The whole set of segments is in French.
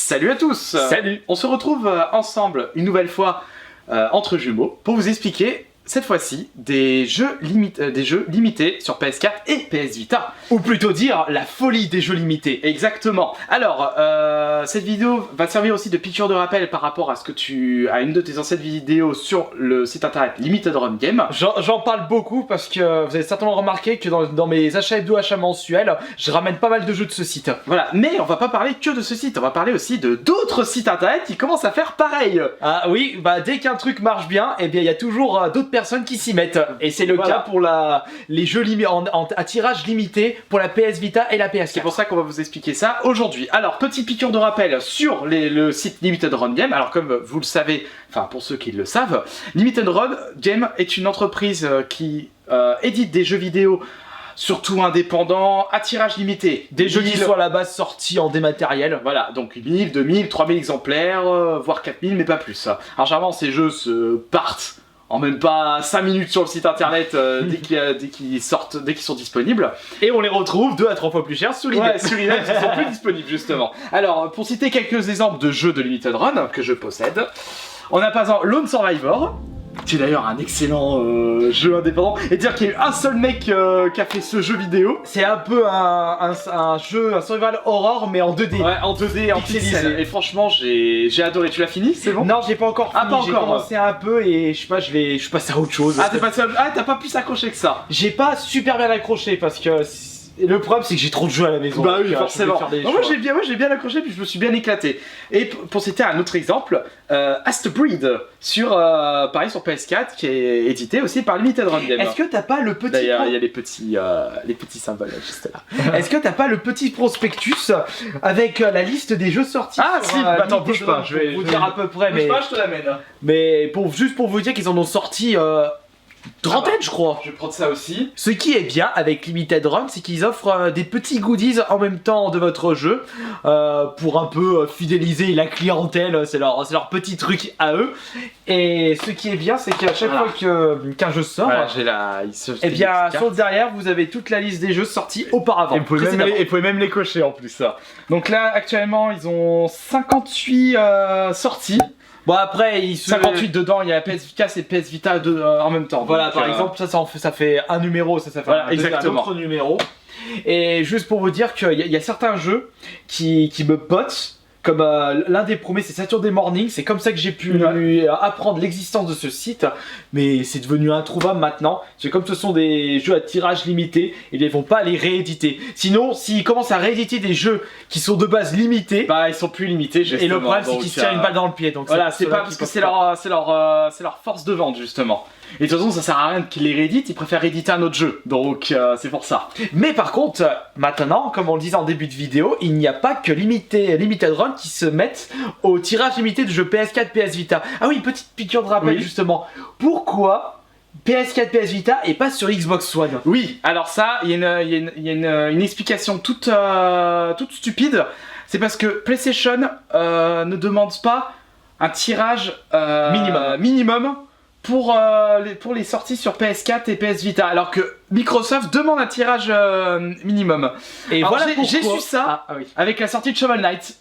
Salut à tous. Salut. On se retrouve ensemble une nouvelle fois entre jumeaux pour vous expliquer cette fois-ci des jeux limités sur PS4 et PS Vita. Ou plutôt dire la folie des jeux limités. Exactement. Alors, cette vidéo va servir aussi de piqûre de rappel par rapport à à une de tes anciennes vidéos sur le site internet Limited Run Game. J'en parle beaucoup parce que vous avez certainement remarqué que dans mes achats hebdo, achats mensuels, je ramène pas mal de jeux de ce site. Voilà, mais on va pas parler que de ce site, on va parler aussi de d'autres sites internet qui commencent à faire pareil. Ah oui, bah dès qu'un truc marche bien, eh bien il y a toujours d'autres personnes qui s'y mettent. Et c'est le cas pour les jeux à tirage limité pour la PS Vita et la PS4. C'est pour ça qu'on va vous expliquer ça aujourd'hui. Alors, petite piqûre de rappel sur le site Limited Run Game. Alors, comme vous le savez, enfin pour ceux qui le savent, Limited Run Game est une entreprise qui édite des jeux vidéo surtout indépendants, à tirage limité. Des jeux qui soient à la base sortis en dématériel. Voilà, donc 1000, 2000, 3000 exemplaires, voire 4000, mais pas plus. Alors généralement, ces jeux se partent en même pas 5 minutes sur le site internet dès qu'ils sont disponibles. Et on les retrouve 2 à 3 fois plus cher sous l'INET. Ouais, sur l'INET, ils sont plus disponibles justement. Alors, pour citer quelques exemples de jeux de Limited Run que je possède, on a par exemple Lone Survivor, qui est d'ailleurs un excellent jeu indépendant, et dire qu'il y a eu un seul mec qui a fait ce jeu vidéo. C'est un peu un jeu, un survival horror mais en 2D. Ouais, en 2D, en pixel. Et franchement, j'ai adoré. Tu l'as fini, c'est bon? Non, j'ai pas encore fini. Ah, pas encore. J'ai commencé un peu et je sais pas, je suis passé à autre chose. Ah, t'as pas pu s'accrocher que ça? J'ai pas super bien accroché parce que le problème c'est que j'ai trop de jeux à la maison. Bah oui, forcément. Moi j'ai bien accroché puis je me suis bien éclaté. Et pour citer un autre exemple, Astbreed sur pareil sur PS4 qui est édité aussi par Limited Run Game. Est-ce que t'as pas le petit D'ailleurs, il y a les petits symboles juste là. Est-ce que t'as pas le petit prospectus avec la liste des jeux sortis? Ah si, bah attends, bouge pas, je vais vous dire à peu près, bouge pas, je te l'amène. Mais juste pour vous dire qu'ils en ont sorti trentaine, je crois. Je vais prendre ça aussi. Ce qui est bien avec Limited Run, c'est qu'ils offrent des petits goodies en même temps de votre jeu pour un peu fidéliser la clientèle. C'est leur petit truc à eux. Et ce qui est bien, c'est qu'à chaque fois qu'un jeu sort, et bien sur le derrière, vous avez toute la liste des jeux sortis auparavant. Et vous pouvez même les cocher en plus. Ça. Donc là, actuellement, ils ont 58 sorties. Bon après, 58 dedans, il y a PS Vita et PS Vita en même temps. Voilà, par exemple, ça fait un numéro, ça fait voilà, un autre numéro. Et juste pour vous dire qu'il y a certains jeux qui me bottent. Comme l'un des premiers, c'est Saturday Morning, c'est comme ça que j'ai pu apprendre l'existence de ce site, mais c'est devenu introuvable maintenant. C'est comme ce sont des jeux à tirage limité, ils ne vont pas les rééditer. Sinon, s'ils commencent à rééditer des jeux qui sont de base limités, bah ils sont plus limités justement. Et le problème c'est qu'ils se tirent une balle dans le pied. Donc voilà, c'est pas parce que c'est leur force de vente justement. Et de toute façon, ça sert à rien qu'ils les rééditent, ils préfèrent rééditer un autre jeu. Donc c'est pour ça. Mais par contre, maintenant, comme on le disait en début de vidéo, il n'y a pas que Limited Run qui se mettent au tirage limité de jeux PS4, PS Vita. Ah oui, petite piqûre de rappel justement. Pourquoi PS4, PS Vita et pas sur Xbox One? Oui, alors ça, il y a une explication toute stupide. C'est parce que PlayStation ne demande pas un tirage minimum pour les sorties sur PS4 et PS Vita, alors que Microsoft demande un tirage minimum. Et alors voilà j'ai su ça avec la sortie de Shovel Knight.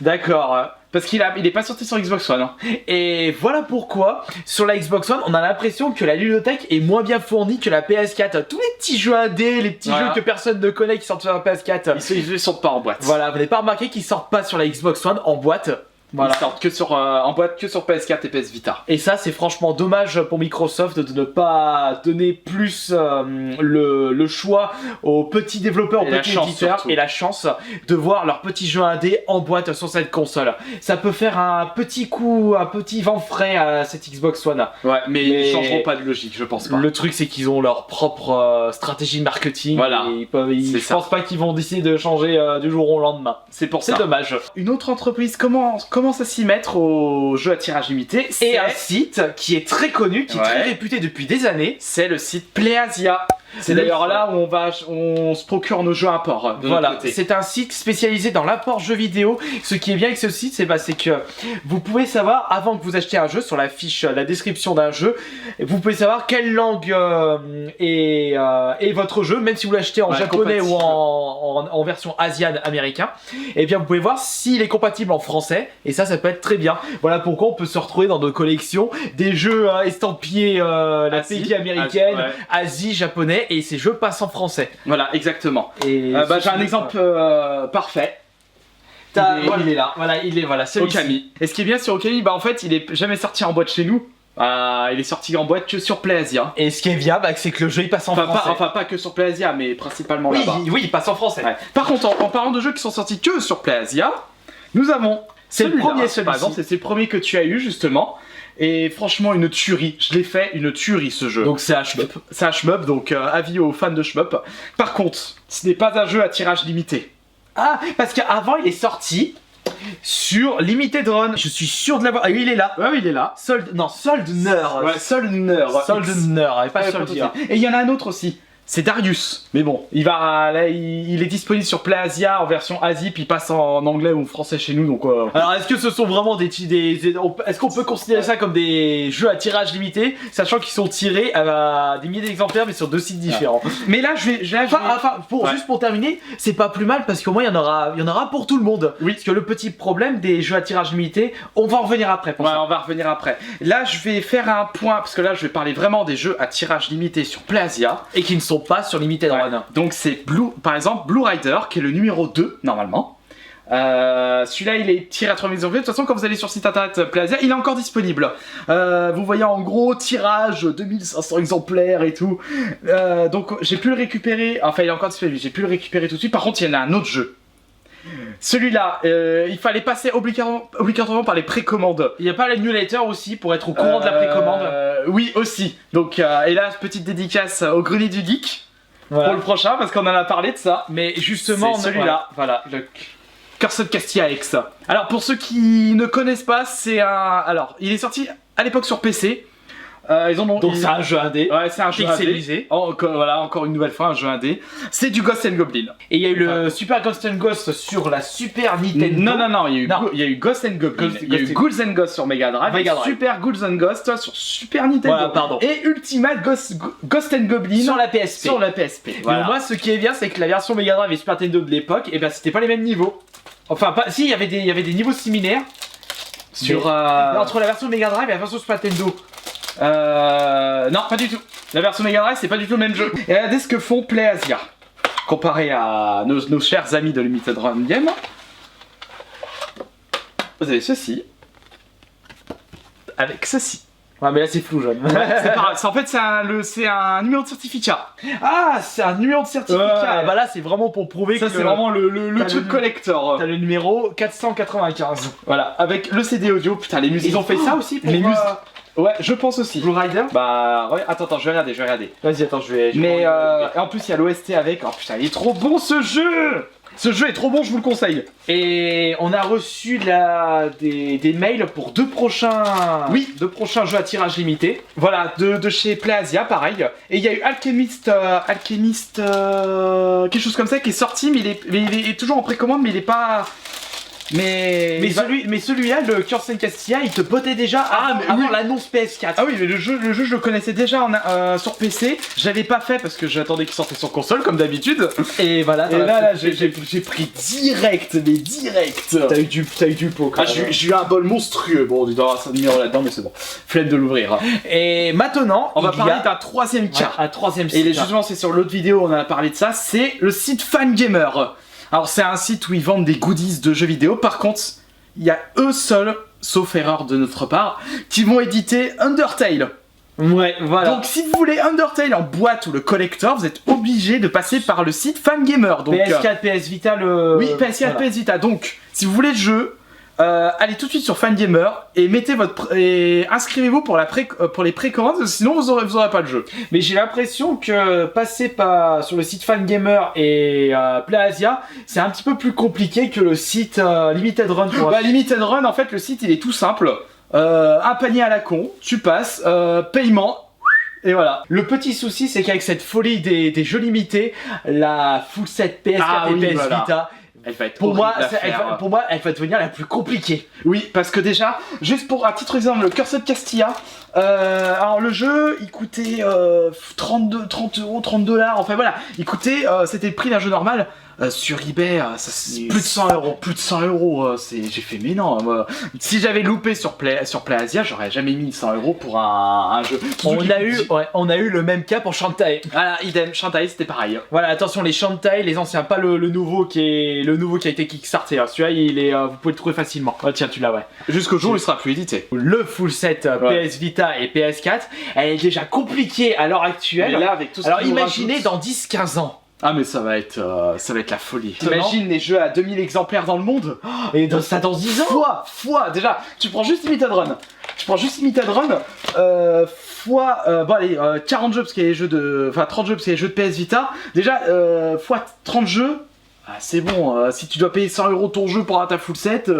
D'accord. Parce qu'il est pas sorti sur Xbox One. Et voilà pourquoi, sur la Xbox One, on a l'impression que la ludothèque est moins bien fournie que la PS4. Tous les petits jeux indés, les petits jeux que personne ne connaît qui sortent sur la PS4. Ils sortent pas en boîte. Voilà, vous n'avez pas remarqué qu'ils sortent pas sur la Xbox One en boîte. Voilà. Ils sortent en boîte que sur PS4 et PS Vita. Et ça, c'est franchement dommage pour Microsoft de ne pas donner plus le choix aux petits développeurs, aux petits éditeurs et la chance de voir leurs petits jeux indés en boîte sur cette console. Ça peut faire un petit coup, un petit vent frais à cette Xbox One. Ouais, mais ils changeront pas de logique, je pense pas. Le truc, c'est qu'ils ont leur propre stratégie de marketing. Voilà. Et je pense pas qu'ils vont décider de changer du jour au lendemain. C'est pour ça. C'est dommage. Une autre entreprise commence à s'y mettre aux jeux à tirage limité. Et un site qui est très connu, qui est très réputé depuis des années. C'est le site Playazia. C'est d'ailleurs là où on se procure nos jeux import. Voilà, c'est un site spécialisé dans l'import jeux vidéo. Ce qui est bien avec ce site, c'est que vous pouvez savoir, avant que vous achetiez un jeu, sur la fiche, la description d'un jeu, vous pouvez savoir quelle langue est votre jeu, même si vous l'achetez en japonais ou en version asiane américain. Et bien vous pouvez voir s'il est compatible en français, et ça peut être très bien. Voilà pourquoi on peut se retrouver dans nos collections des jeux estampillés la pays américaine, Asie, japonais, et ces jeux passent en français. Voilà, exactement. Et j'ai un exemple parfait. Il est là, voilà, Okami. Et ce qui est bien sur Okami, en fait, il est jamais sorti en boîte chez nous. Il est sorti en boîte que sur PlayAsia. Et ce qui est viable, c'est que le jeu il passe en français. Pas que sur PlayAsia, mais principalement là-bas. Oui, il passe en français. Par contre, en parlant de jeux qui sont sortis que sur PlayAsia, nous avons. C'est le premier, par exemple, c'est le premier que tu as eu justement. Et franchement, une tuerie. Je l'ai fait, une tuerie ce jeu. Donc c'est un shmup. C'est un shmup, donc avis aux fans de shmup. Par contre, ce n'est pas un jeu à tirage limité. Ah, parce qu'avant il est sorti sur Limited Run. Je suis sûr de l'avoir. Ah oui, il est là. Ouais, il est là. Soldner. Ouais, Soldner. Soldner, pas Soldier. Et il y en a un autre aussi. C'est Darius. Mais bon, il est disponible sur PlayAsia en version Asie, puis il passe en anglais ou en français chez nous. Donc, Alors, est-ce que ce sont vraiment est-ce qu'on peut considérer ça comme des jeux à tirage limité, sachant qu'ils sont tirés à des milliers d'exemplaires, mais sur 2 sites différents. Mais là, juste pour terminer, c'est pas plus mal parce qu'au moins il y en aura pour tout le monde. Oui. Parce que le petit problème des jeux à tirage limité, on va en revenir après. On va revenir après. Là, je vais faire un point parce que là, je vais parler vraiment des jeux à tirage limité sur PlayAsia et qui ne sont pas sur Limited Run. Donc c'est par exemple Blue Rider qui est le numéro 2 normalement. Celui-là il est tiré à 3000 exemplaires. De toute façon quand vous allez sur le site internet PlayAsia, il est encore disponible. Vous voyez en gros tirage 2500 exemplaires et tout. Donc j'ai pu le récupérer. Enfin il est encore disponible, j'ai pu le récupérer tout de suite. Par contre il y en a un autre jeu. Celui-là, il fallait passer obligatoirement par les précommandes. Il n'y a pas l'annulator aussi pour être au courant de la précommande? Oui, aussi. Donc, et là, petite dédicace au Grenier du Geek pour le prochain, parce qu'on en a parlé de ça. Mais justement, celui-là, voilà, le Cursed Castilla X. Alors, pour ceux qui ne connaissent pas, alors, il est sorti à l'époque sur PC. Donc c'est un jeu indé. Ouais, c'est un jeu pixelisé. Voilà, encore une nouvelle fois un jeu indé. C'est du Ghost and Goblin. Et il y a eu le Super Ghost and Ghost sur la Super Nintendo. Non, il y a eu Ghost and Goblin. Il y a eu Ghouls and Ghosts sur Mega Drive. Super Ghouls and Ghosts sur Super Nintendo. Voilà, pardon. Et Ultimate Ghost and Goblin sur la PSP. Voilà. Mais moi, ce qui est bien, c'est que la version Mega Drive et Super Nintendo de l'époque, c'était pas les mêmes niveaux. Enfin, si, il y avait des niveaux similaires. Entre la version Mega Drive et la version Super Nintendo. Non, pas du tout. La version Mega Drive, c'est pas du tout le même jeu. Et regardez ce que font PlayAsia comparé à nos chers amis de Limited Run Game. Vous avez ceci avec ceci. Ouais, mais là c'est flou, jaune. En fait, c'est un numéro de certificat. Ah, c'est un numéro de certificat. Bah là, c'est vraiment pour prouver que c'est vraiment le truc collector. T'as le numéro 495. Voilà, avec le CD audio. Putain, les musiques. Ils ont fait ça aussi pour les musiques. Ouais, je pense aussi. Blue Rider. Bah, ouais, attends, je vais regarder. Vas-y, attends, je vais. Mais en plus, il y a l'OST avec. Oh putain, il est trop bon ce jeu. Ce jeu est trop bon, je vous le conseille. Et on a reçu des mails pour deux prochains jeux à tirage limité. Voilà, de chez PlayAsia, pareil. Et il y a eu Alchemist, quelque chose comme ça qui est sorti, mais il est toujours en précommande, mais il est pas. Mais celui-là, le Cursed Castilla, il te potait déjà avant l'annonce PS4. Ah oui, mais le jeu je le connaissais déjà sur PC. Je l'avais pas fait parce que j'attendais qu'il sortait sur console comme d'habitude. Et voilà. Et là j'ai pris direct. T'as eu du pot. J'ai eu un bol monstrueux. Bon, il doit y avoir un numéro là-dedans, mais c'est bon. Flemme de l'ouvrir. Et maintenant, on va parler d'un troisième cas. Un troisième site. Et justement, c'est sur l'autre vidéo, on a parlé de ça. C'est le site Fangamer. Alors c'est un site où ils vendent des goodies de jeux vidéo. Par contre, il y a eux seuls, sauf erreur de notre part, qui vont éditer Undertale. Ouais, voilà. Donc si vous voulez Undertale en boîte ou le collector, vous êtes obligé de passer par le site Fangamer. Donc PS4, PS Vita, Oui, PS4, PS Vita. Donc si vous voulez le jeu, allez tout de suite sur Fangamer et inscrivez-vous pour les précommandes, sinon vous aurez pas le jeu. Mais j'ai l'impression que passer sur le site Fangamer et PlayAsia, c'est un petit peu plus compliqué que le site Limited Run. Limited Run, en fait, le site il est tout simple. Un panier à la con, tu passes, paiement, Et voilà. Le petit souci, c'est qu'avec cette folie des jeux limités, la full set PS4 et PS Vita, elle va être pour moi, elle va devenir la plus compliquée. Oui, parce que déjà, juste pour un titre exemple, le Curse of Castilla, alors le jeu, il coûtait 30 euros, 30 $, enfin voilà, il coûtait, c'était le prix d'un jeu normal. Sur eBay, c'est plus de 100 euros. Plus de 100 euros, j'ai fait mais non. Si j'avais loupé sur PlayAsia, j'aurais jamais mis 100 euros pour un jeu. On a eu le même cas pour Shantae. Voilà, idem, Shantae c'était pareil. Voilà, attention les Shantae, les anciens, pas le nouveau qui a été kickstarté. Hein. Celui-là, vous pouvez le trouver facilement. Oh, tiens, tu l'as, ouais. Jusqu'au jour où il sera plus édité. Le full set PS Vita et PS4, elle est déjà compliquée à l'heure actuelle. Mais là, avec tout ce alors imaginez dans 10-15 ans. Ah mais ça va être la folie. T'imagines les jeux à 2000 exemplaires dans le monde. Et dans 10 ans déjà, tu prends juste Limited Run. Fois, bon allez, 40 jeux parce qu'il y a les jeux de... Enfin 30 jeux parce qu'il y a les jeux de PS Vita. Déjà, fois 30 jeux, c'est bon, si tu dois payer 100 euros ton jeu pour avoir ta full set...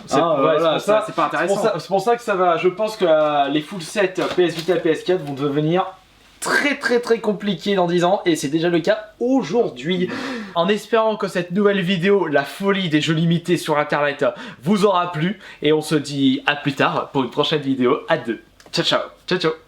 c'est pas intéressant. C'est pour ça que ça va, je pense que les full sets PS Vita et PS4 vont devenir très compliqué dans 10 ans et c'est déjà le cas aujourd'hui. En espérant que cette nouvelle vidéo, la folie des jeux limités sur internet, vous aura plu et on se dit à plus tard pour une prochaine vidéo à deux. Ciao ciao. Ciao ciao.